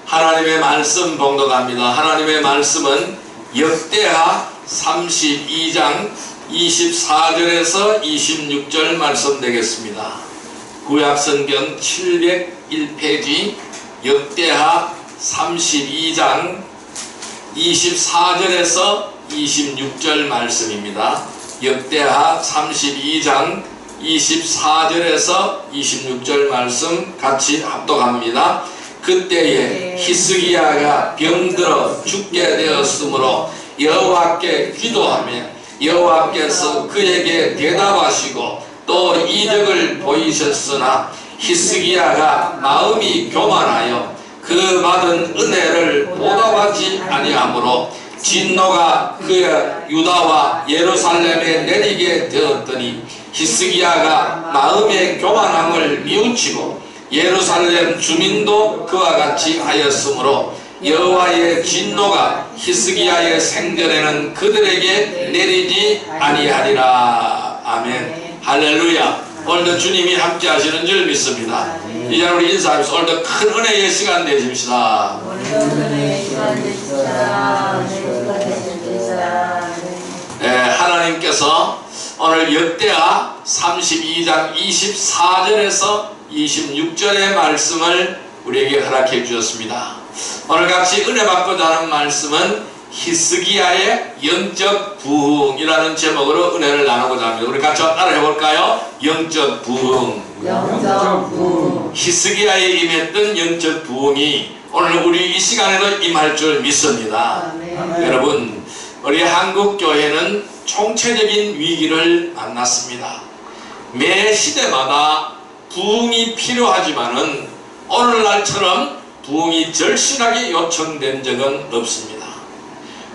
하나님의 말씀 봉독합니다. 하나님의 말씀은 역대하 32장 24절에서 26절 말씀 되겠습니다. 구약성경 701페이지 역대하 32장 24절에서 26절 말씀입니다. 역대하 32장 24절에서 26절 말씀 같이 합독합니다. 그때에 히스기야가 병들어 죽게 되었으므로 여호와께 기도하며 여호와께서 그에게 대답하시고 또 이적을 보이셨으나 히스기야가 마음이 교만하여 그 받은 은혜를 보답하지 아니하므로 진노가 그 유다와 예루살렘에 내리게 되었더니 히스기야가 마음의 교만함을 뉘우치고 예루살렘 주민도 그와 같이 하였으므로 여호와의 진노가 히스기야의 생전에는 그들에게 내리지 아니하리라. 아멘. 할렐루야. 오늘도 주님이 함께 하시는 줄 믿습니다. 이제 우리 인사하면서 오늘도 큰 은혜의 시간 되십시다. 하나님께서 오늘 역대하 32장 24절에서 26절의 말씀을 우리에게 허락해 주셨습니다. 오늘 같이 은혜 받고자 하는 말씀은 히스기야의 영적 부흥이라는 제목으로 은혜를 나누고자 합니다. 우리 같이 따라해 볼까요? 영적 부흥. 영적 부흥. 히스기야에 임했던 영적 부흥이 오늘 우리 이 시간에도 임할 줄 믿습니다. 아멘. 여러분, 우리 한국 교회는 총체적인 위기를 만났습니다. 매 시대마다 부흥이 필요하지만은 오늘날처럼 부흥이 절실하게 요청된 적은 없습니다.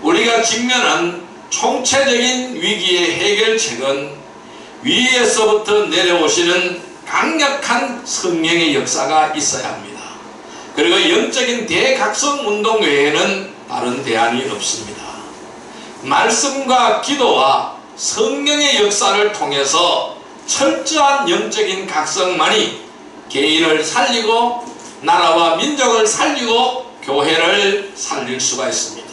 우리가 직면한 총체적인 위기의 해결책은 위에서부터 내려오시는 강력한 성령의 역사가 있어야 합니다. 그리고 영적인 대각성 운동 외에는 다른 대안이 없습니다. 말씀과 기도와 성령의 역사를 통해서 철저한 영적인 각성만이 개인을 살리고 나라와 민족을 살리고 교회를 살릴 수가 있습니다.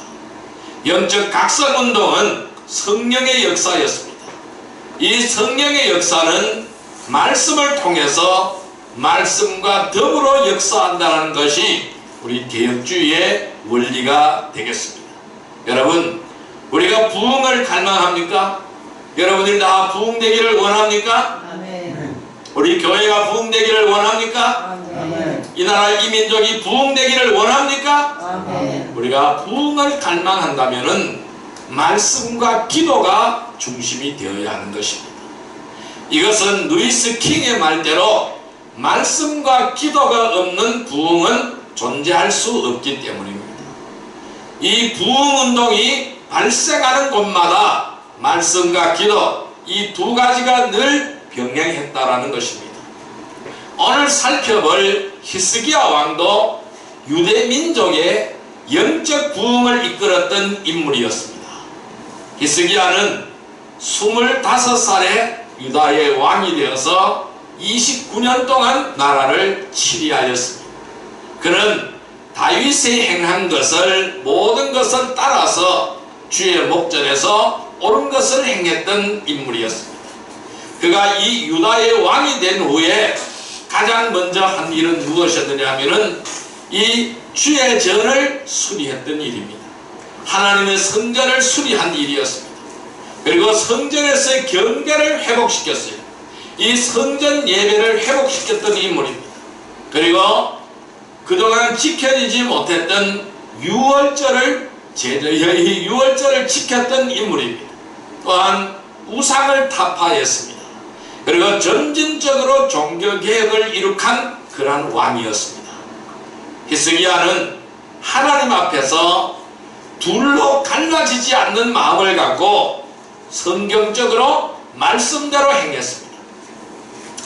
영적 각성운동은 성령의 역사였습니다. 이 성령의 역사는 말씀을 통해서 말씀과 더불어 역사한다는 것이 우리 개혁주의의 원리가 되겠습니다. 여러분, 우리가 부흥을 갈망합니까? 여러분들이 다 부흥되기를 원합니까? 아멘. 우리 교회가 부흥되기를 원합니까? 아멘. 이 나라 이 민족이 부흥되기를 원합니까? 아멘. 우리가 부흥을 갈망한다면은 말씀과 기도가 중심이 되어야 하는 것입니다. 이것은 루이스 킹의 말대로 말씀과 기도가 없는 부흥은 존재할 수 없기 때문입니다. 이 부흥운동이 발생하는 곳마다 말씀과 기도 이 두 가지가 늘 병행했다라는 것입니다. 오늘 살펴볼 히스기야 왕도 유대 민족의 영적 부흥을 이끌었던 인물이었습니다. 히스기야는 25살에 유다의 왕이 되어서 29년 동안 나라를 치리하였습니다. 그는 다윗이 행한 것을 모든 것을 따라서 주의 목전에서 옳은 것을 행했던 인물이었습니다. 그가 이 유다의 왕이 된 후에 가장 먼저 한 일은 무엇이었느냐면은 이 주의 전을 수리했던 일입니다. 하나님의 성전을 수리한 일이었습니다. 그리고 성전에서의 경계를 회복시켰어요. 이 성전 예배를 회복시켰던 인물입니다. 그리고 그동안 지켜지지 못했던 유월절을 지켰던 인물입니다. 또한 우상을 타파했습니다. 그리고 점진적으로 종교개혁을 이룩한 그러한 왕이었습니다. 히스기야는 하나님 앞에서 둘로 갈라지지 않는 마음을 갖고 성경적으로 말씀대로 행했습니다.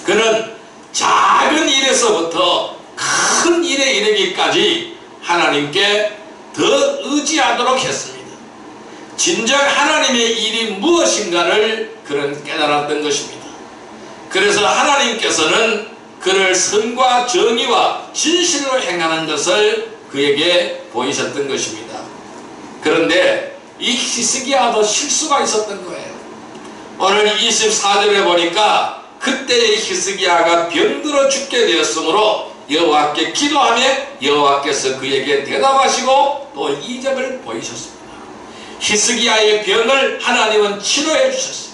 그는 작은 일에서부터 큰 일에 이르기까지 하나님께 더 의지하도록 했습니다. 진정 하나님의 일이 무엇인가를 그는 깨달았던 것입니다. 그래서 하나님께서는 그를 선과 정의와 진실로 행하는 것을 그에게 보이셨던 것입니다. 그런데 이 히스기야도 실수가 있었던 거예요. 오늘 24절에 보니까 그때의 히스기야가 병들어 죽게 되었으므로 여호와께 기도하며 여호와께서 그에게 대답하시고 또 이적을 보이셨습니다. 히스기야의 병을 하나님은 치료해 주셨어요.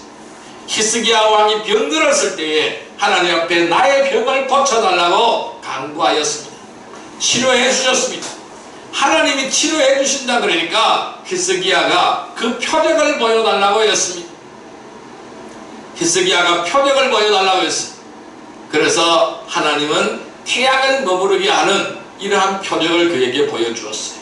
히스기야 왕이 병들었을 때에 하나님 앞에 나의 병을 고쳐달라고 간구하였습니다. 치료해 주셨습니다. 하나님이 치료해 주신다 그러니까 히스기야가 그 표적을 보여달라고 했습니다. 히스기야가 표적을 보여달라고 했습니다. 그래서 하나님은 태양을 머무르게 하는 이러한 표적을 그에게 보여주었어요.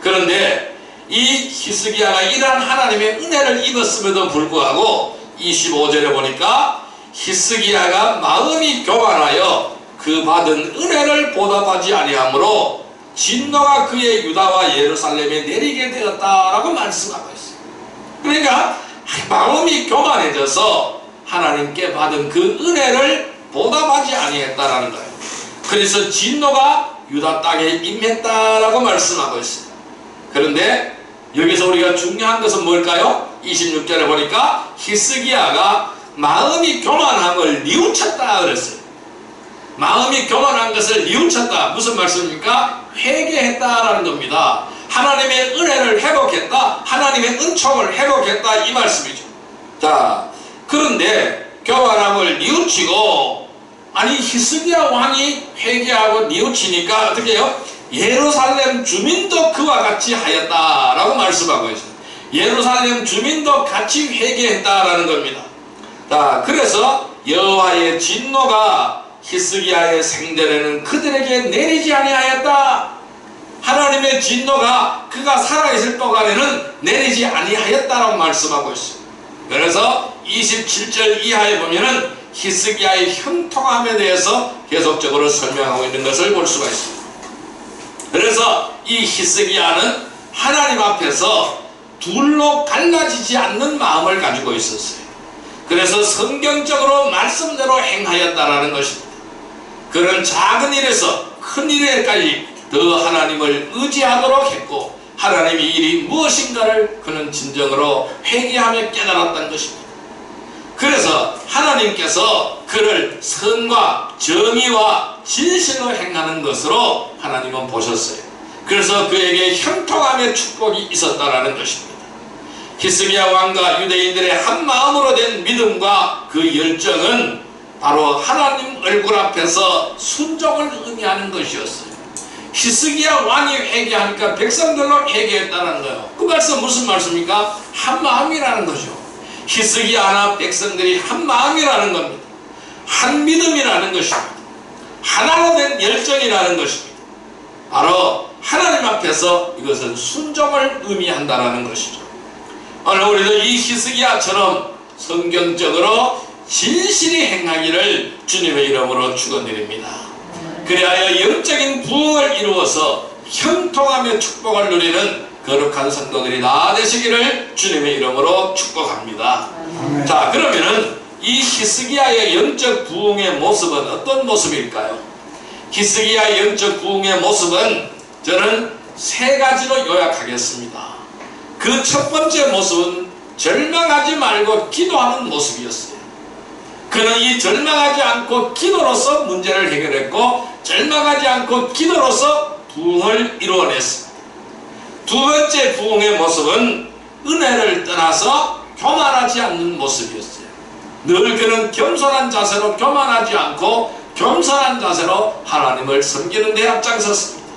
그런데 이 히스기야가 이러한 하나님의 은혜를 입었음에도 불구하고 25절에 보니까 히스기야가 마음이 교만하여 그 받은 은혜를 보답하지 아니하므로 진노가 그의 유다와 예루살렘에 내리게 되었다라고 말씀하고 있어요. 그러니까 마음이 교만해져서 하나님께 받은 그 은혜를 보답하지 아니했다라는 거예요. 그래서 진노가 유다 땅에 임했다라고 말씀하고 있어요. 그런데 여기서 우리가 중요한 것은 뭘까요? 26절에 보니까 히스기야가 마음이 교만함을 뉘우쳤다 그랬어요. 마음이 교만한 것을 뉘우쳤다. 무슨 말씀입니까? 회개했다라는 겁니다. 하나님의 은혜를 회복했다. 하나님의 은총을 회복했다. 이 말씀이죠. 자, 그런데 교만함을 뉘우치고 아니 히스기야 왕이 회개하고 뉘우치니까 어떻게 해요? 예루살렘 주민도 그와 같이 하였다라고 말씀하고 있어요. 예루살렘 주민도 같이 회개했다라는 겁니다. 자, 그래서 여호와의 진노가 히스기야의 생전에는 그들에게 내리지 아니하였다. 하나님의 진노가 그가 살아있을 동안에는 내리지 아니하였다라고 말씀하고 있어요. 그래서 27절 이하에 보면은 히스기야의 형통함에 대해서 계속적으로 설명하고 있는 것을 볼 수가 있습니다. 그래서 이 히스기야는 하나님 앞에서 둘로 갈라지지 않는 마음을 가지고 있었어요. 그래서 성경적으로 말씀대로 행하였다라는 것입니다. 그런 작은 일에서 큰 일에까지 더 하나님을 의지하도록 했고 하나님의 일이 무엇인가를 그는 진정으로 회개하며 깨달았던 것입니다. 그래서 하나님께서 그를 선과 정의와 진실로 행하는 것으로 하나님은 보셨어요. 그래서 그에게 형통함의 축복이 있었다라는 것입니다. 히스기야 왕과 유대인들의 한 마음으로 된 믿음과 그 열정은 바로 하나님 얼굴 앞에서 순종을 의미하는 것이었어요. 히스기야 왕이 회개하니까 백성들로 회개했다는 거예요. 그 말씀 무슨 말씀입니까? 한 마음이라는 거죠. 히스기야나 백성들이 한 마음이라는 겁니다. 한 믿음이라는 것입니다. 하나로 된 열정이라는 것입니다. 바로 하나님 앞에서 이것은 순종을 의미한다라는 것이죠. 오늘 우리도 이 히스기야처럼 성경적으로 진실이 행하기를 주님의 이름으로 축원드립니다. 그리하여 영적인 부흥을 이루어서 형통함의 축복을 누리는 거룩한 성도들이 다 되시기를 주님의 이름으로 축복합니다. 자, 그러면은 이 히스기야의 영적 부흥의 모습은 어떤 모습일까요? 히스기야의 영적 부흥의 모습은 저는 세 가지로 요약하겠습니다. 그 첫 번째 모습은 절망하지 말고 기도하는 모습이었어요. 그는 이 절망하지 않고 기도로서 문제를 해결했고 절망하지 않고 기도로서 부흥을 이루어냈습니다. 두 번째 부흥의 모습은 은혜를 떠나서 교만하지 않는 모습이었어요. 늘 그는 겸손한 자세로 교만하지 않고 겸손한 자세로 하나님을 섬기는 데 앞장섰습니다.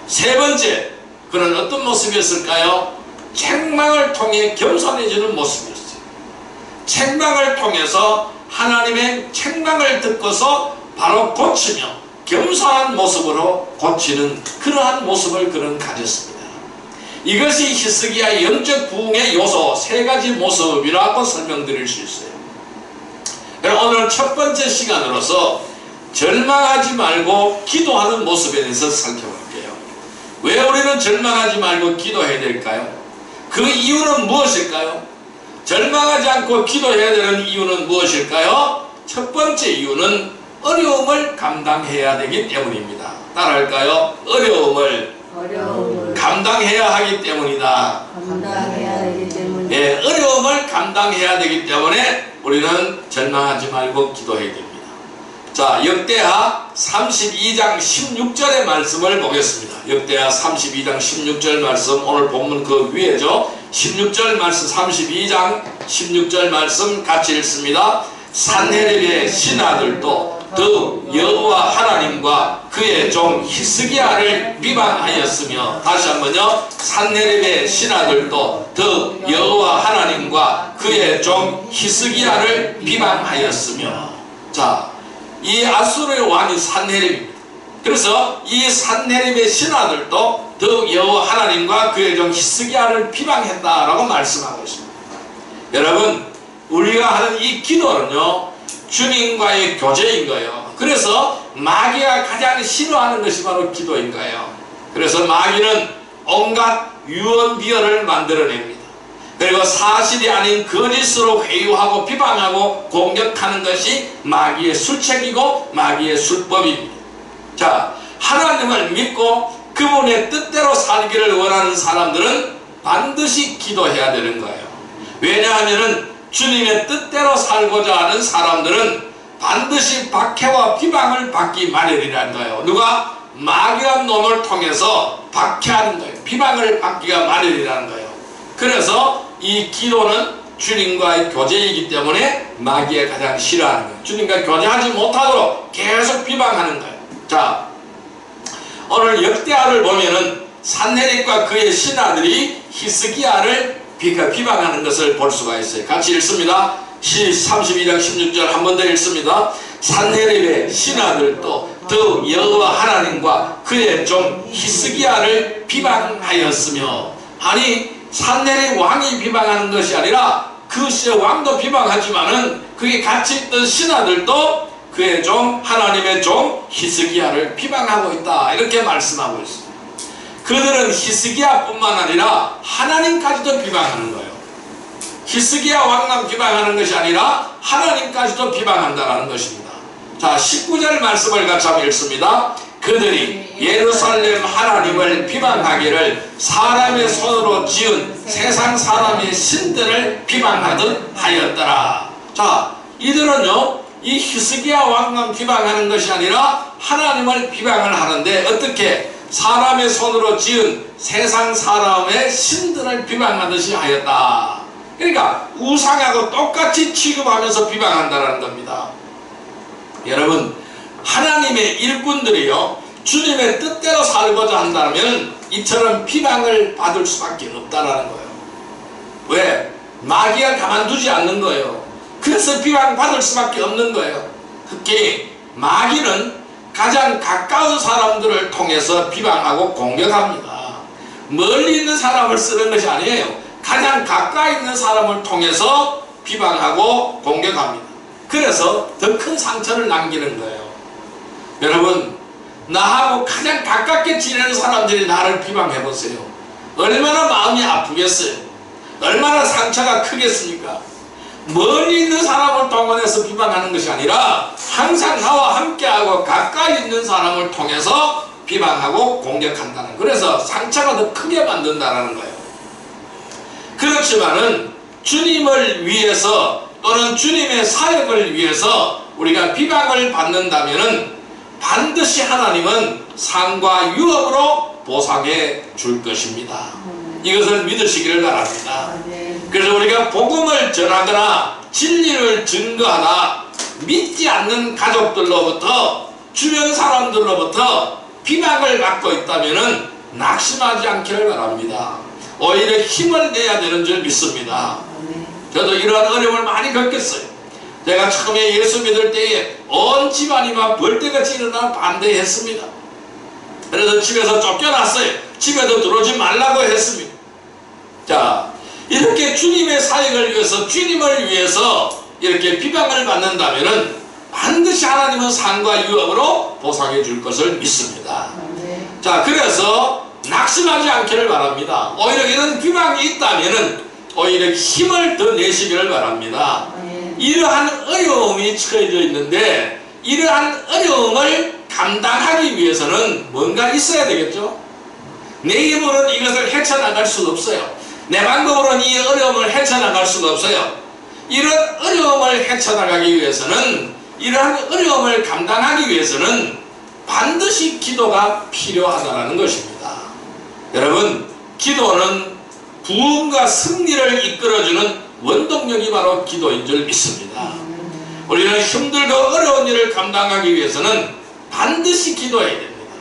세 번째, 그는 어떤 모습이었을까요? 책망을 통해 겸손해지는 모습이었어요. 책망을 통해서 하나님의 책망을 듣고서 바로 고치며 겸손한 모습으로 고치는 그러한 모습을 그는 가졌습니다. 이것이 히스기야의 영적 부흥의 요소 세 가지 모습이라고 설명드릴 수 있어요. 오늘 첫 번째 시간으로서 절망하지 말고 기도하는 모습에 대해서 살펴볼게요. 왜 우리는 절망하지 말고 기도해야 될까요? 그 이유는 무엇일까요? 절망하지 않고 기도해야 되는 이유는 무엇일까요? 첫 번째 이유는 어려움을 감당해야 되기 때문입니다. 따라할까요? 어려움을 감당해야 하기 때문이다. 감당해야 되기 때문에. 예, 어려움을 감당해야 되기 때문에 우리는 절망하지 말고 기도해야 됩니다. 자, 역대하 32장 16절의 말씀을 보겠습니다. 역대하 32장 16절 말씀, 오늘 본문 그 위에죠. 16절 말씀, 32장 16절 말씀 같이 읽습니다. 산헤립의 신하들도 더욱 여호와 하나님과 그의 종 히스기야를 비방하였으며, 다시 한번요. 산헤립의 신하들도 더욱 여호와 하나님과 그의 종 히스기야를 비방하였으며. 자, 이 아수르의 왕이 산헤립입니다. 그래서 이 산헤립의 신하들도 더욱 여호와 하나님과 그의 종 히스기야를 비방했다라고 말씀하고 있습니다. 여러분, 우리가 하는 이 기도는요, 주님과의 교제인 거예요. 그래서 마귀가 가장 싫어하는 것이 바로 기도인 거예요. 그래서 마귀는 온갖 유언비어를 만들어냅니다. 그리고 사실이 아닌 거짓으로 회유하고 비방하고 공격하는 것이 마귀의 술책이고 마귀의 술법입니다. 자, 하나님을 믿고 그분의 뜻대로 살기를 원하는 사람들은 반드시 기도해야 되는 거예요. 왜냐하면 주님의 뜻대로 살고자 하는 사람들은 반드시 박해와 비방을 받기 마련이라는 거예요. 누가? 마귀란 놈을 통해서 박해하는 거예요. 비방을 받기가 마련이라는 거예요. 그래서 이 기도는 주님과의 교제이기 때문에 마귀가 가장 싫어하는 거예요. 주님과 교제하지 못하도록 계속 비방하는 거예요. 자, 오늘 역대하를 보면은 산헤립과 그의 신하들이 히스기야를 비방하는 것을 볼 수가 있어요. 같이 읽습니다. 32장 16절 한 번 더 읽습니다. 산헤립의 신하들도 더욱 여호와 하나님과 그의 종 히스기야를 비방하였으며. 아니, 산헤립 왕이 비방하는 것이 아니라 그 시의 왕도 비방하지만은 그게 같이 있던 신하들도 그의 종 하나님의 종 히스기야를 비방하고 있다, 이렇게 말씀하고 있습니다. 그들은 히스기야뿐만 아니라 하나님까지도 비방하는 거예요. 히스기야 왕만 비방하는 것이 아니라 하나님까지도 비방한다는 것입니다. 자, 19절 말씀을 같이 한번 읽습니다. 그들이 예루살렘 하나님을 비방하기를 사람의 손으로 지은 세상 사람의 신들을 비방하듯 하였더라. 자, 이들은요, 이 히스기야 왕만 비방하는 것이 아니라 하나님을 비방을 하는데, 어떻게? 사람의 손으로 지은 세상 사람의 신들을 비방하듯이 하였다. 그러니까 우상하고 똑같이 취급하면서 비방한다는 겁니다. 여러분, 하나님의 일꾼들이요, 주님의 뜻대로 살고자 한다면 이처럼 비방을 받을 수밖에 없다라는 거예요. 왜? 마귀가 가만두지 않는 거예요. 그래서 비방받을 수밖에 없는 거예요. 특히 마귀는 가장 가까운 사람들을 통해서 비방하고 공격합니다. 멀리 있는 사람을 쓰는 것이 아니에요. 가장 가까이 있는 사람을 통해서 비방하고 공격합니다. 그래서 더 큰 상처를 남기는 거예요. 여러분, 나하고 가장 가깝게 지내는 사람들이 나를 비방해보세요. 얼마나 마음이 아프겠어요? 얼마나 상처가 크겠습니까? 멀리 있는 사람을 동원해서 비방하는 것이 아니라 항상 나와 함께하고 가까이 있는 사람을 통해서 비방하고 공격한다는, 그래서 상처가 더 크게 만든다는 거예요. 그렇지만은 주님을 위해서 또는 주님의 사역을 위해서 우리가 비방을 받는다면은 반드시 하나님은 상과 유업으로 보상해 줄 것입니다. 이것을 믿으시기를 바랍니다. 그래서 우리가 복음을 전하거나 진리를 증거하나 믿지 않는 가족들로부터, 주변 사람들로부터 비방을 받고 있다면은 낙심하지 않기를 바랍니다. 오히려 힘을 내야 되는 줄 믿습니다. 저도 이러한 어려움을 많이 겪겠어요. 제가 처음에 예수 믿을 때에 온 집안이 막 벌떼같이 일어나 반대했습니다. 그래서 집에서 쫓겨났어요. 집에도 들어오지 말라고 했습니다. 자, 이렇게 주님의 사역을 위해서, 주님을 위해서 이렇게 비방을 받는다면은 반드시 하나님은 상과 유업으로 보상해 줄 것을 믿습니다. 자, 그래서 낙심하지 않기를 바랍니다. 오히려 이런 비방이 있다면은 오히려 힘을 더 내시기를 바랍니다. 이러한 어려움이 처해져 있는데 이러한 어려움을 감당하기 위해서는 뭔가 있어야 되겠죠. 내 힘으로는 이것을 헤쳐나갈 수가 없어요. 내 방법으로는 이 어려움을 헤쳐나갈 수가 없어요. 이런 어려움을 헤쳐나가기 위해서는, 이러한 어려움을 감당하기 위해서는 반드시 기도가 필요하다는 것입니다. 여러분, 기도는 부흥과 승리를 이끌어주는 원동력이 바로 기도인 줄 믿습니다. 우리는 힘들고 어려운 일을 감당하기 위해서는 반드시 기도해야 됩니다.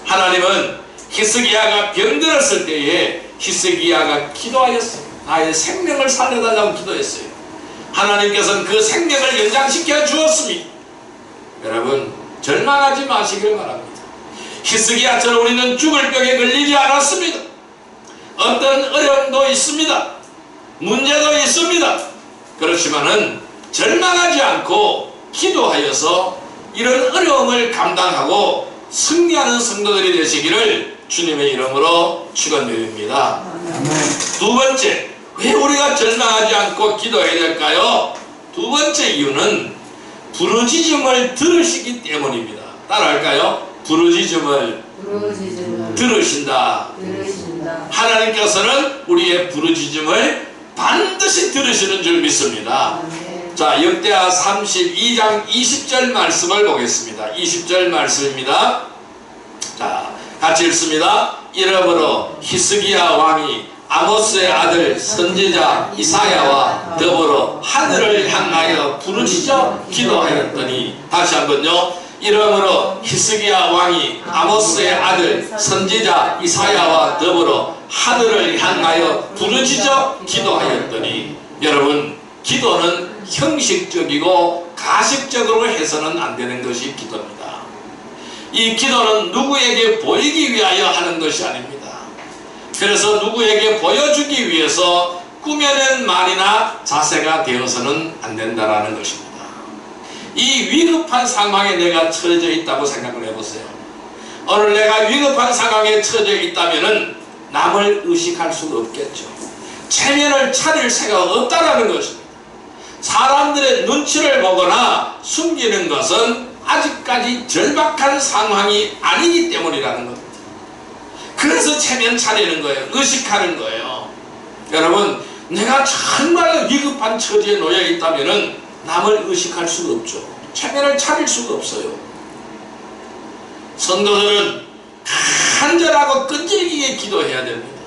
하나님은 히스기야가 병들었을 때에 히스기야가 기도하였어요. 나의 생명을 살려달라고 기도했어요. 하나님께서는 그 생명을 연장시켜 주었습니다. 여러분, 절망하지 마시길 바랍니다. 히스기야처럼 우리는 죽을 병에 걸리지 않았습니다. 어떤 어려움도 있습니다. 문제도 있습니다. 그렇지만은 절망하지 않고 기도하여서 이런 어려움을 감당하고 승리하는 성도들이 되시기를 주님의 이름으로 축원드립니다. 두 번째, 왜 우리가 절망하지 않고 기도해야 될까요? 두 번째 이유는 부르짖음을 들으시기 때문입니다. 따라할까요? 부르짖음을 들으신다. 하나님께서는 우리의 부르짖음을 반드시 들으시는 줄 믿습니다. 자, 역대하 32장 20절 말씀을 보겠습니다. 20절 말씀입니다. 자, 같이 읽습니다. 이러므로 히스기야 왕이 아모스의 아들 선지자 이사야와 더불어 하늘을 향하여 부르짖어 기도하였더니, 다시 한번요. 이러므로 히스기야 왕이 아모스의 아들 선지자 이사야와 더불어 하늘을 향하여 부르짖어 기도하였더니, 여러분, 기도는 형식적이고 가식적으로 해서는 안 되는 것이 기도입니다. 이 기도는 누구에게 보이기 위하여 하는 것이 아닙니다. 그래서 누구에게 보여주기 위해서 꾸며낸 말이나 자세가 되어서는 안 된다는 것입니다. 이 위급한 상황에 내가 처해져 있다고 생각을 해보세요. 오늘 내가 위급한 상황에 처해져 있다면 남을 의식할 수가 없겠죠. 체면을 차릴 생각 없다라는 것입니다. 사람들의 눈치를 보거나 숨기는 것은 아직까지 절박한 상황이 아니기 때문이라는 겁니다. 그래서 체면 차리는 거예요. 의식하는 거예요. 여러분, 내가 정말 위급한 처지에 놓여 있다면 남을 의식할 수가 없죠. 체면을 차릴 수가 없어요. 성도들은 간절하고 끈질기게 기도해야 됩니다.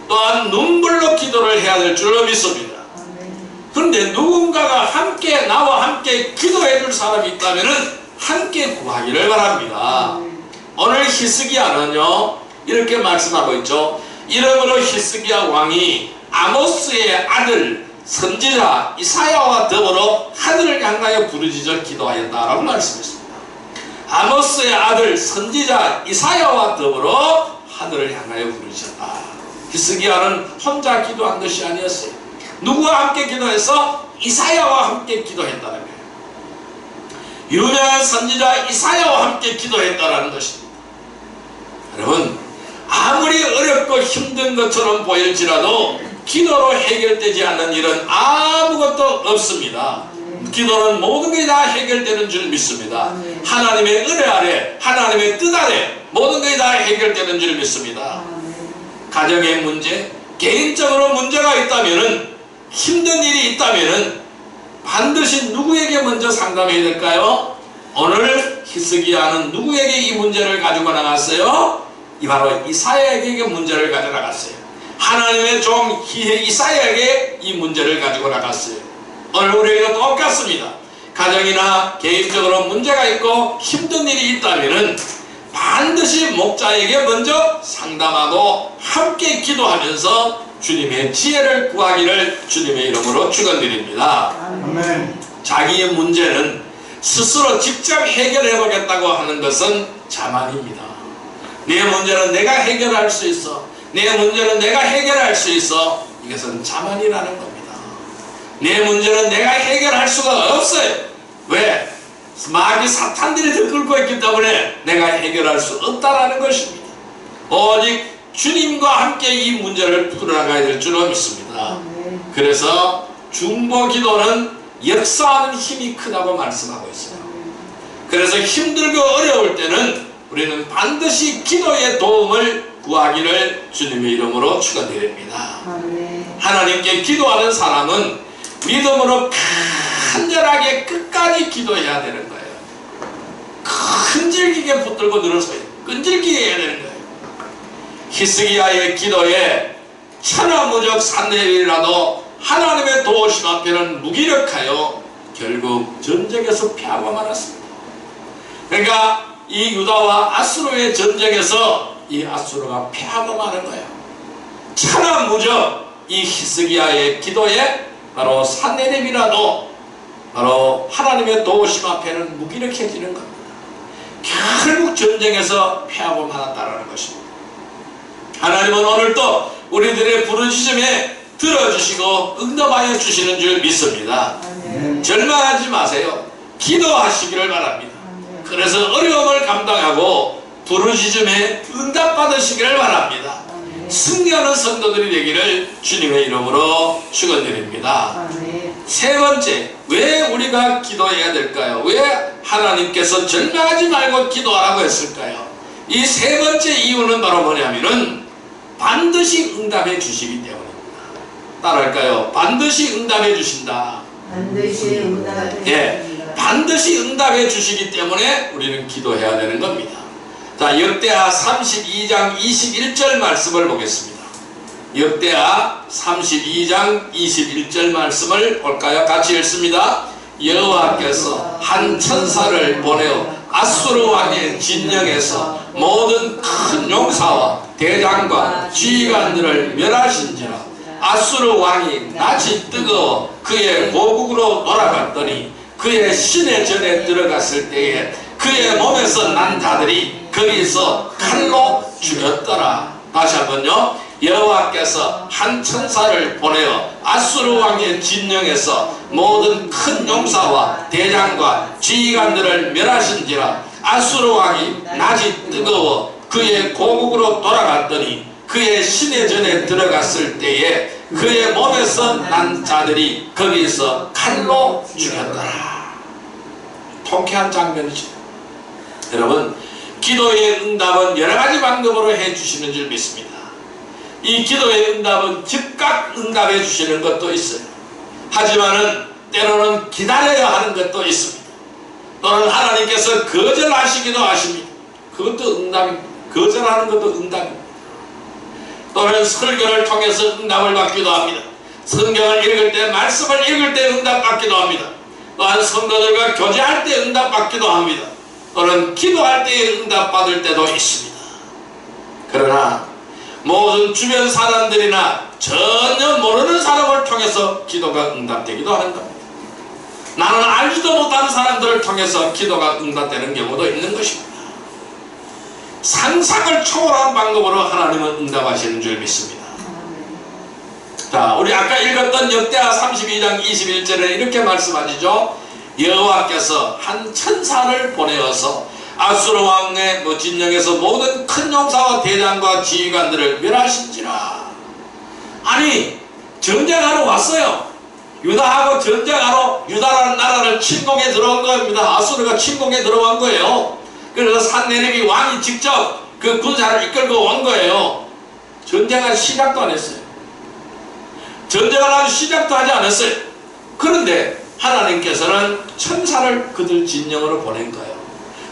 또한 눈물로 기도를 해야 될 줄로 믿습니다. 그런데 누군가가 함께 나와 함께 기도해 줄 사람이 있다면 함께 구하기를 바랍니다. 오늘 히스기야는요 이렇게 말씀하고 있죠. 이러므로 히스기야 왕이 아모스의 아들 선지자 이사야와 더불어 하늘을 향하여 부르짖어 기도하였다라고 말씀했습니다. 아모스의 아들 선지자 이사야와 더불어 하늘을 향하여 부르짖었다. 히스기야는 혼자 기도한 것이 아니었어요. 누구와 함께 기도해서? 이사야와 함께 기도했다는 거예요. 유명한 선지자 이사야와 함께 기도했다는 것입니다. 여러분, 아무리 어렵고 힘든 것처럼 보일지라도 기도로 해결되지 않는 일은 아무것도 없습니다. 기도는 모든 게 다 해결되는 줄 믿습니다. 하나님의 은혜 아래, 하나님의 뜻 아래 모든 게 다 해결되는 줄 믿습니다. 가정의 문제, 개인적으로 문제가 있다면, 힘든 일이 있다면 반드시 누구에게 먼저 상담해야 될까요? 오늘 히스기야는 누구에게 이 문제를 가지고 나갔어요? 바로 이사야에게 문제를 가져 나갔어요. 하나님의 종 이사야에게 이 문제를 가지고 나갔어요. 오늘 우리에게도 똑같습니다. 가정이나 개인적으로 문제가 있고 힘든 일이 있다면 반드시 목자에게 먼저 상담하고 함께 기도하면서 주님의 지혜를 구하기를 주님의 이름으로 축원드립니다. 아멘. 자기의 문제는 스스로 직접 해결해 보겠다고 하는 것은 자만입니다. 내 문제는 내가 해결할 수 있어, 내 문제는 내가 해결할 수 있어, 이것은 자만이라는 겁니다. 내 문제는 내가 해결할 수가 없어요. 왜? 마귀 사탄들이 더 끌고 있기 때문에 내가 해결할 수 없다라는 것입니다. 오직 주님과 함께 이 문제를 풀어나가야 될 줄로 믿습니다. 그래서 중보기도는 역사하는 힘이 크다고 말씀하고 있어요. 그래서 힘들고 어려울 때는 우리는 반드시 기도의 도움을 구하기를 주님의 이름으로 축원드립니다. 아멘. 하나님께 기도하는 사람은 믿음으로 간절하게 끝까지 기도해야 되는 거예요. 끈질기게 붙들고 늘어서야 돼요. 끈질기게 해야 되는 거예요. 히스기야의 기도에 천하무적 산내일이라도 하나님의 도우심 앞에는 무기력하여 결국 전쟁에서 패하고 말았습니다. 그러니까 이 유다와 아수르의 전쟁에서 이 아수르가 패하고 마는 거예요. 천하무적 이 히스기야의 기도에 바로 산내립이라도 바로 하나님의 도우심 앞에는 무기력해지는 겁니다. 결국 전쟁에서 패하고 말았다는 것입니다. 하나님은 오늘도 우리들의 부르짖음에 들어주시고 응답하여 주시는 줄 믿습니다. 아멘. 절망하지 마세요. 기도하시기를 바랍니다. 아멘. 그래서 어려움을 감당하고 부르짖음에 응답받으시기를 바랍니다. 아멘. 승리하는 성도들이 되기를 주님의 이름으로 축원드립니다. 아멘. 세 번째, 왜 우리가 기도해야 될까요? 왜 하나님께서 절망하지 말고 기도하라고 했을까요? 이 세 번째 이유는 바로 뭐냐면은 반드시 응답해 주시기 때문입니다. 따라할까요? 반드시 응답해 주신다. 반드시 응답해 예, 주신다. 반드시 응답해 주시기 때문에 우리는 기도해야 되는 겁니다. 자, 역대하 32장 21절 말씀을 보겠습니다. 역대하 32장 21절 말씀을 볼까요? 같이 읽습니다. 여호와께서 한 천사를 보내어 아수르 왕의 진영에서 모든 큰 용사와 대장과 지휘관들을 멸하신지라. 아수르 왕이 낯이 뜨거워 그의 고국으로 돌아갔더니 그의 시내 전에 들어갔을 때에 그의 몸에서 난 자들이 거기서 칼로 죽였더라. 다시 한번요. 여호와께서 한 천사를 보내어 아수르 왕의 진영에서 모든 큰 용사와 대장과 지휘관들을 멸하신지라. 아수르 왕이 낯이 뜨거워 그의 고국으로 돌아갔더니 그의 시내 전에 들어갔을 때에 그의 몸에서 난 자들이 거기서 칼로 죽였더라. 통쾌한 장면이죠. 여러분, 기도의 응답은 여러가지 방법으로 해주시는 줄 믿습니다. 이 기도의 응답은 즉각 응답해 주시는 것도 있어요. 하지만은 때로는 기다려야 하는 것도 있습니다. 또는 하나님께서 거절하시기도 하십니다. 그것도 응답입니다. 거절하는 것도 응답입니다. 또는 설교를 통해서 응답을 받기도 합니다. 성경을 읽을 때, 말씀을 읽을 때 응답받기도 합니다. 또한 성도들과 교제할 때 응답받기도 합니다. 또는 기도할 때 응답받을 때도 있습니다. 그러나 모든 주변 사람들이나 전혀 모르는 사람을 통해서 기도가 응답되기도 하는 겁니다. 나는 알지도 못하는 사람들을 통해서 기도가 응답되는 경우도 있는 것입니다. 상상을 초월한 방법으로 하나님은 응답하시는 줄 믿습니다. 자, 우리 아까 읽었던 역대하 32장 21절에 이렇게 말씀하시죠. 여호와께서 한 천사를 보내어서 아수르 왕의 진영에서 모든 큰 용사와 대장과 지휘관들을 멸하신지라. 아니, 전쟁하러 왔어요. 유다하고 전쟁하러 유다라는 나라를 침공해 들어온 겁니다. 아수르가 침공해 들어온 거예요. 그래서 산헤립이 왕이 직접 그 군사를 이끌고 온 거예요. 전쟁할 시작도 안 했어요. 전쟁을 아주 시작도 하지 않았어요. 그런데 하나님께서는 천사를 그들 진영으로 보낸 거예요.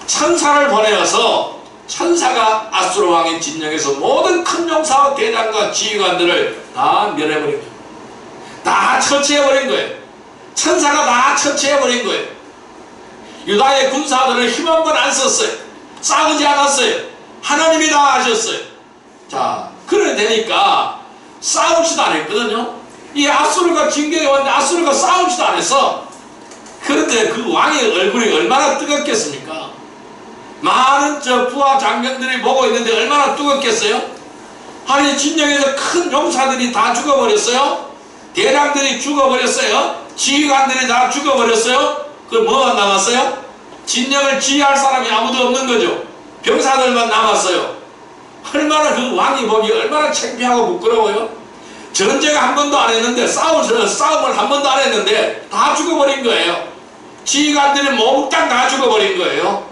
천사를 보내어서 천사가 아수르 왕의 진영에서 모든 큰 용사와 대장과 지휘관들을 다 멸해버린 거예요. 다 처치해버린 거예요. 천사가 다 처치해버린 거예요. 유다의 군사들은 힘 한 번 안 썼어요. 싸우지 않았어요. 하나님이 다 하셨어요. 자, 그래 되니까 싸우지도 않았거든요. 이 아수르가 진격해 왔는데 아수르가 싸우지도 않았어. 그런데 그 왕의 얼굴이 얼마나 뜨겁겠습니까? 많은 부하 장병들이 보고 있는데 얼마나 뜨겁겠어요? 아니, 진영에서 큰 용사들이 다 죽어버렸어요. 대장들이 죽어버렸어요. 지휘관들이 다 죽어버렸어요. 그럼 뭐가 남았어요? 진영을 지휘할 사람이 아무도 없는 거죠. 병사들만 남았어요. 얼마나 그 왕이 보기 얼마나 창피하고 부끄러워요. 전쟁 한 번도 안 했는데 싸움을 한 번도 안 했는데 다 죽어버린 거예요. 지휘관들이 몽땅 다 죽어버린 거예요.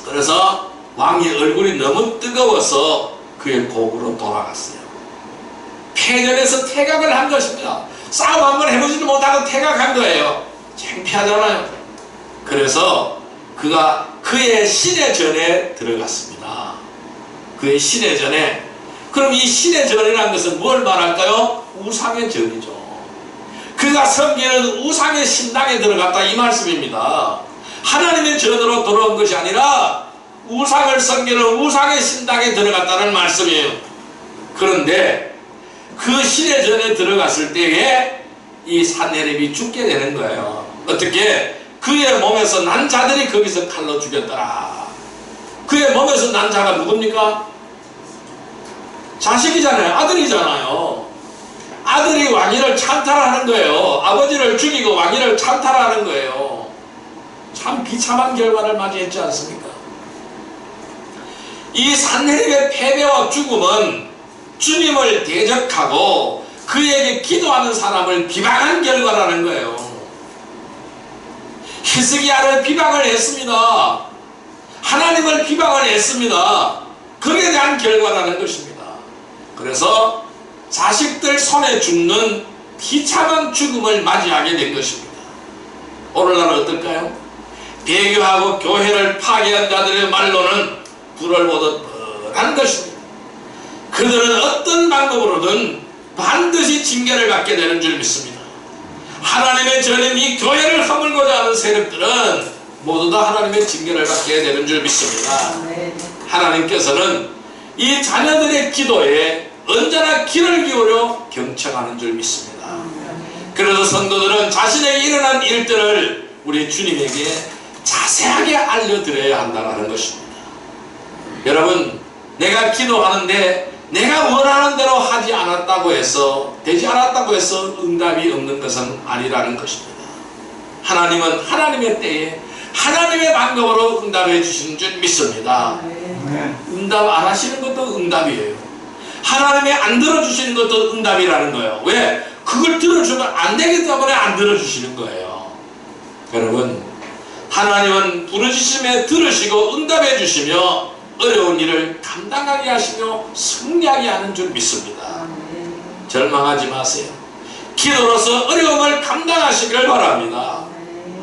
그래서 왕의 얼굴이 너무 뜨거워서 그의 곡으로 돌아갔어요. 패전에서 퇴각을 한 것입니다. 싸움 한번 해보지도 못하고 퇴각한 거예요. 창피하잖아요. 그래서 그가 그의 신의 전에 들어갔습니다. 그의 신의 전에. 그럼 이 신의 전이라는 것은 뭘 말할까요? 우상의 전이죠. 그가 섬기는 우상의 신당에 들어갔다 이 말씀입니다. 하나님의 전으로 돌아온 것이 아니라 우상을 섬기는 우상의 신당에 들어갔다는 말씀이에요. 그런데 그 신의 전에 들어갔을 때에 이 산헤립이 죽게 되는 거예요. 어떻게? 그의 몸에서 난 자들이 거기서 칼로 죽였더라. 그의 몸에서 난 자가 누굽니까? 자식이잖아요. 아들이잖아요. 아들이 왕위를 찬탈하는 거예요. 아버지를 죽이고 왕위를 찬탈하는 거예요. 참 비참한 결과를 맞이했지 않습니까? 이 산헤립의 패배와 죽음은 주님을 대적하고 그에게 기도하는 사람을 비방한 결과라는 거예요. 히스기야를 비방을 했습니다. 하나님을 비방을 했습니다. 그에 대한 결과라는 것입니다. 그래서 자식들 손에 죽는 비참한 죽음을 맞이하게 된 것입니다. 오늘날 어떨까요? 배교하고 교회를 파괴한 자들의 말로는 불을 보듯 뻔한 것입니다. 그들은 어떤 방법으로든 반드시 징계를 받게 되는 줄 믿습니다. 하나님의 전인 이 교회를 허물고자 하는 세력들은 모두 다 하나님의 징계를 받게 되는 줄 믿습니다. 하나님께서는 이 자녀들의 기도에 언제나 귀를 기울여 경청하는 줄 믿습니다. 그래서 성도들은 자신에게 일어난 일들을 우리 주님에게 자세하게 알려드려야 한다는 것입니다. 여러분, 내가 기도하는데 내가 원하는 대로 하지 않았다고 해서, 되지 않았다고 해서 응답이 없는 것은 아니라는 것입니다. 하나님은 하나님의 때에 하나님의 방법으로 응답해 주시는 줄 믿습니다. 응답 안 하시는 것도 응답이에요. 하나님이 안 들어주시는 것도 응답이라는 거예요. 왜? 그걸 들어주면 안 되기 때문에 안 들어주시는 거예요. 여러분, 하나님은 부르짖음에 들으시고 응답해 주시며 어려운 일을 감당하게 하시며 승리하게 하는 줄 믿습니다. 절망하지 마세요. 기도로서 어려움을 감당하시기를 바랍니다.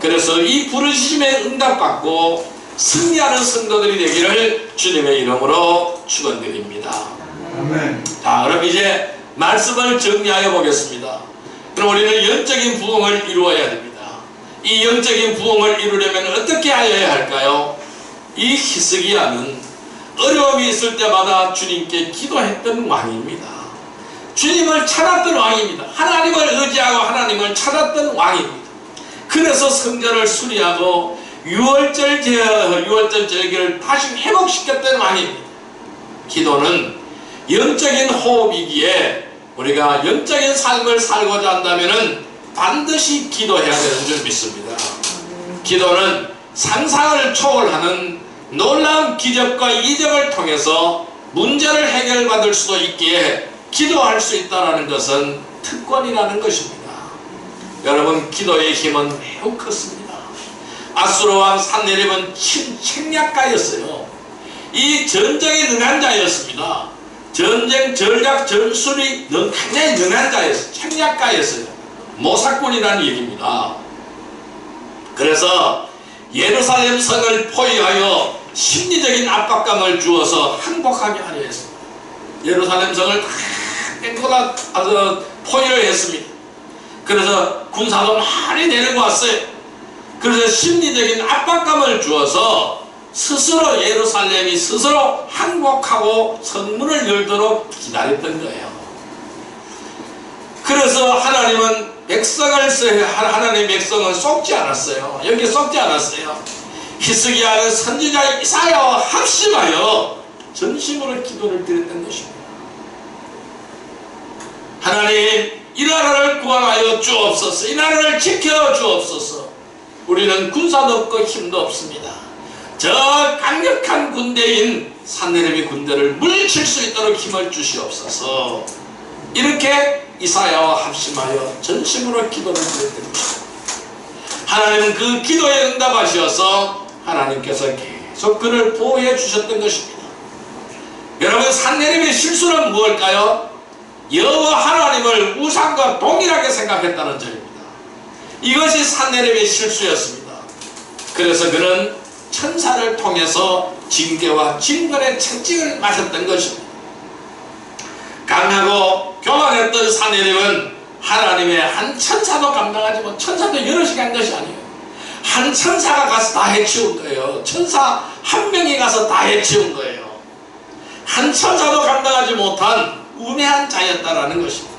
그래서 이 부르짖음에 응답받고 승리하는 성도들이 되기를 주님의 이름으로 축원드립니다. 자, 그럼 이제 말씀을 정리하여 보겠습니다. 그럼 우리는 영적인 부흥을 이루어야 됩니다. 이 영적인 부흥을 이루려면 어떻게 하여야 할까요? 이 히스기야는 어려움이 있을 때마다 주님께 기도했던 왕입니다. 주님을 찾았던 왕입니다. 하나님을 의지하고 하나님을 찾았던 왕입니다. 그래서 성전을 수리하고 유월절 절기를 다시 회복시켰던 왕입니다. 기도는 영적인 호흡이기에 우리가 영적인 삶을 살고자 한다면 반드시 기도해야 되는 줄 믿습니다. 기도는 상상을 초월하는 놀라운 기적과 이적을 통해서 문제를 해결받을 수도 있기에 기도할 수 있다는 것은 특권이라는 것입니다. 여러분, 기도의 힘은 매우 컸습니다. 아수르 왕 산헤립은 책략가였어요. 이 전쟁에 능한 자였습니다. 전쟁, 전략, 전술이 굉장히 능한 자였어요. 책략가였어요. 모사꾼이라는 얘기입니다. 그래서 예루살렘 성을 포위하여 심리적인 압박감을 주어서 항복하게 하려 했습니다. 예루살렘 성을 다 뺑돌아 포위를 했습니다. 그래서 군사도 많이 데리고 왔어요. 그래서 심리적인 압박감을 주어서 스스로 예루살렘이 스스로 항복하고 성문을 열도록 기다렸던 거예요. 그래서 하나님은 하나님의 백성은 속지 않았어요. 여기 속지 않았어요. 히스기야는 선지자 이사야와 합심하여 전심으로 기도를 드렸던 것입니다. 하나님, 이 나라를 구원하여 주옵소서. 이 나라를 지켜 주옵소서. 우리는 군사도 없고 힘도 없습니다. 저 강력한 군대인 산헤립의 군대를 물리칠 수 있도록 힘을 주시옵소서. 이렇게 이사야와 합심하여 전심으로 기도를 드렸던 것입니다. 하나님은 그 기도에 응답하셔서 하나님께서 계속 그를 보호해 주셨던 것입니다. 여러분, 산헤립의 실수는 무엇일까요? 여호와 하나님을 우상과 동일하게 생각했다는 점입니다. 이것이 산헤립의 실수였습니다. 그래서 그는 천사를 통해서 징계와 징벌의 채찍을 맞았던 것입니다. 강하고 교만했던 산헤립은 하나님의 한 천사도 감당하지 못, 천사도 여럿이 간 것이 아니에요. 한 천사가 가서 다 해치운 거예요. 천사 한 명이 가서 다 해치운 거예요. 한 천사도 감당하지 못한 우매한 자였다라는 것입니다.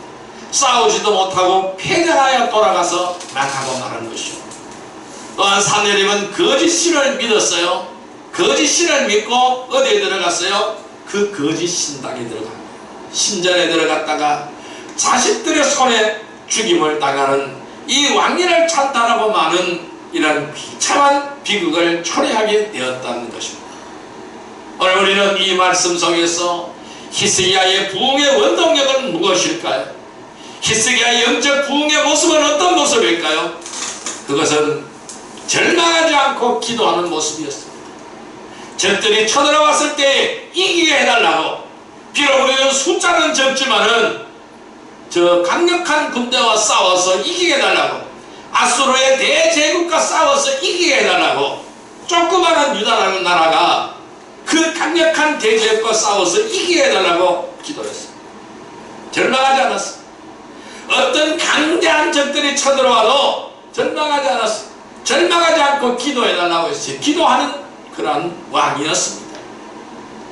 싸우지도 못하고 패전하여 돌아가서 망하고 말한 것이요. 또한 산헤립은 거짓 신을 믿었어요. 거짓 신을 믿고 어디에 들어갔어요? 그 거짓 신당에 들어간 거예요. 신전에 들어갔다가 자식들의 손에 죽임을 당하는 이 왕위를 찬탈하고 많은 이런 비참한 비극을 초래하게 되었다는 것입니다. 오늘 우리는 이 말씀 속에서 히스기야의 부흥의 원동력은 무엇일까요? 히스기야의 영적 부흥의 모습은 어떤 모습일까요? 그것은 절망하지 않고 기도하는 모습이었습니다. 적들이 쳐들어왔을 때 이기게 해달라고, 비록 우리는 숫자는 적지만은 저 강력한 군대와 싸워서 이기게 해달라고, 아수르의 대제국과 싸워서 이기게 해달라고, 조그마한 유다라는 나라가 그 강력한 대제국과 싸워서 이기게 해달라고 기도했어요. 절망하지 않았어요. 어떤 강대한 적들이 쳐들어와도 절망하지 않았어요. 절망하지 않고 기도해달라고 했어요. 기도하는 그러한 왕이었습니다.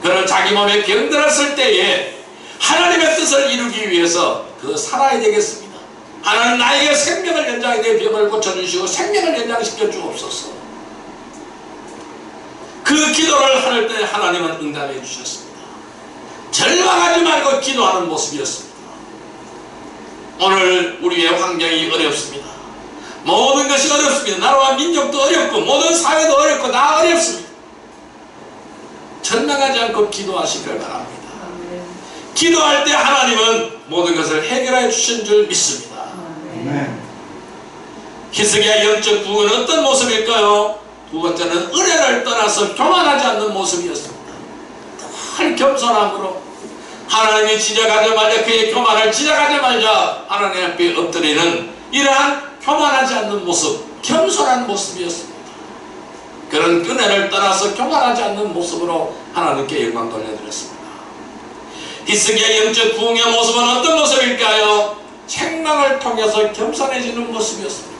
그는 자기 몸에 병들었을 때에 하나님의 뜻을 이루기 위해서 그 살아야 되겠습니다. 하나님 나에게 생명을 연장해 내 병을 고쳐주시고 생명을 연장시켜 주옵소서. 그 기도를 할 때 하나님은 응답해 주셨습니다. 절망하지 말고 기도하는 모습이었습니다. 오늘 우리의 환경이 어렵습니다. 모든 것이 어렵습니다. 나라와 민족도 어렵고 모든 사회도 어렵고 다 어렵습니다. 절망하지 않고 기도하시길 바랍니다. 기도할 때 하나님은 모든 것을 해결해 주신 줄 믿습니다. 히스기야 영적 부흥은 어떤 모습일까요? 두 번째는 은혜를 떠나서 교만하지 않는 모습이었습니다. 늘 겸손함으로 하나님이 지적하자마자 그의 교만을 지적하자마자 하나님 앞에 엎드리는 이러한 교만하지 않는 모습, 겸손한 모습이었습니다. 그런 은혜를 떠나서 교만하지 않는 모습으로 하나님께 영광 돌려드렸습니다. 히스기야 영적 부흥의 모습은 어떤 모습일까요? 책망을 통해서 겸손해지는 모습이었습니다.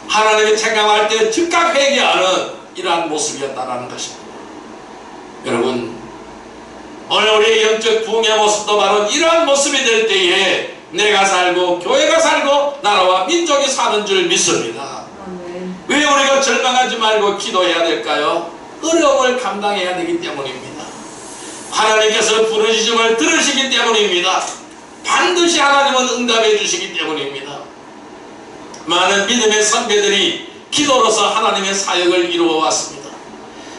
하나님이 책망할 때 즉각 회개하는 이러한 모습이었다는 것입니다. 여러분, 오늘 우리의 영적 부흥의 모습도 바로 이러한 모습이 될 때에 내가 살고 교회가 살고 나라와 민족이 사는 줄 믿습니다. 왜 우리가 절망하지 말고 기도해야 될까요? 어려움을 감당해야 되기 때문입니다. 하나님께서 부르짖음을 들으시기 때문입니다. 반드시 하나님은 응답해 주시기 때문입니다. 많은 믿음의 선배들이 기도로서 하나님의 사역을 이루어 왔습니다.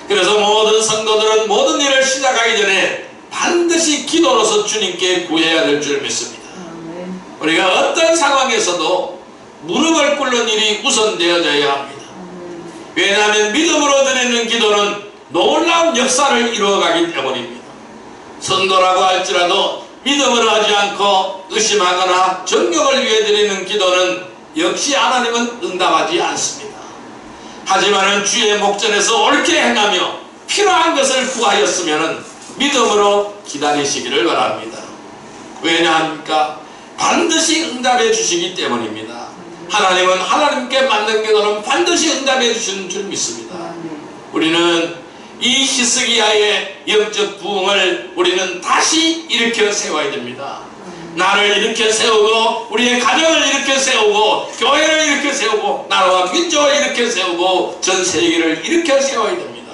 그래서 모든 성도들은 모든 일을 시작하기 전에 반드시 기도로서 주님께 구해야 될 줄 믿습니다. 우리가 어떤 상황에서도 무릎을 꿇는 일이 우선되어져야 합니다. 왜냐하면 믿음으로 드리는 기도는 놀라운 역사를 이루어가기 때문입니다. 성도라고 할지라도 믿음으로 하지 않고 의심하거나 정욕을 위해 드리는 기도는 역시 하나님은 응답하지 않습니다. 하지만 주의 목전에서 옳게 행하며 필요한 것을 구하였으면 믿음으로 기다리시기를 바랍니다. 왜냐합니까? 반드시 응답해 주시기 때문입니다. 하나님은 하나님께 맞는 기도는 반드시 응답해 주시는 줄 믿습니다. 우리는 이 히스기야의 영적 부흥을 우리는 다시 일으켜 세워야 됩니다. 나를 일으켜 세우고 우리의 가정을 일으켜 세우고 교회를 일으켜 세우고 나라와 민족을 일으켜 세우고 전 세계를 일으켜 세워야 됩니다.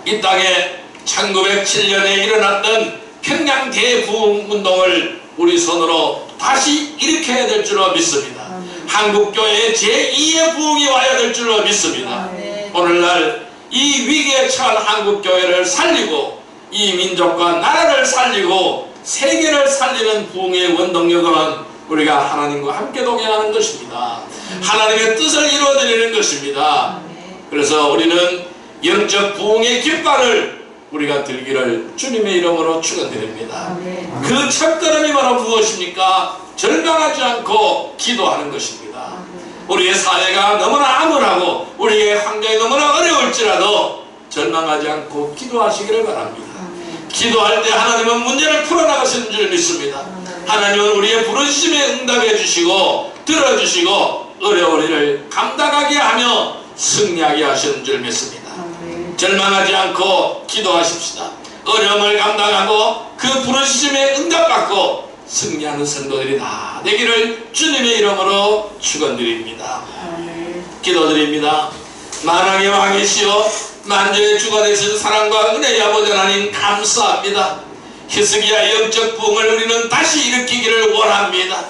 이 땅에 1907년에 일어났던 평양 대부흥 운동을 우리 손으로 다시 일으켜야 될 줄로 믿습니다. 한국교회의 제2의 부흥이 와야 될 줄로 믿습니다. 오늘날 이 위기에 처한 한국교회를 살리고 이 민족과 나라를 살리고 세계를 살리는 부흥의 원동력은 우리가 하나님과 함께 동행하는 것입니다. 하나님의 뜻을 이루어드리는 것입니다. 그래서 우리는 영적 부흥의 깃발을 우리가 들기를 주님의 이름으로 축원드립니다. 그 첫걸음이 바로 무엇입니까? 절망하지 않고 기도하는 것입니다. 우리의 사회가 너무나 암울하고 우리의 환경이 너무나 어려울지라도 절망하지 않고 기도하시기를 바랍니다. 기도할 때 하나님은 문제를 풀어나가시는 줄 믿습니다. 하나님은 우리의 부르심에 응답해 주시고 들어주시고 어려운 일을 감당하게 하며 승리하게 하시는 줄 믿습니다. 절망하지 않고 기도하십시다. 어려움을 감당하고 그 부르심에 응답받고 승리하는 성도들이 다 되기를 주님의 이름으로 축원드립니다. 기도드립니다. 만왕의 왕이시여 만주의 주가 되신 사랑과 은혜의 아버지 하나님 감사합니다. 히스기야 영적 부흥을 우리는 다시 일으키기를 원합니다.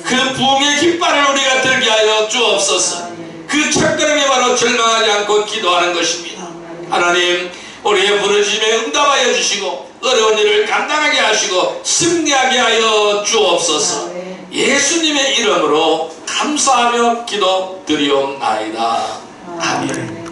그 부흥의 깃발을 우리가 들게 하여 주옵소서. 그 첫걸음이 바로 절망하지 않고 기도하는 것입니다. 하나님 우리의 부르심에 응답하여 주시고 어려운 일을 감당하게 하시고 승리하게 하여 주옵소서. 예수님의 이름으로 감사하며 기도드리옵나이다. 아멘.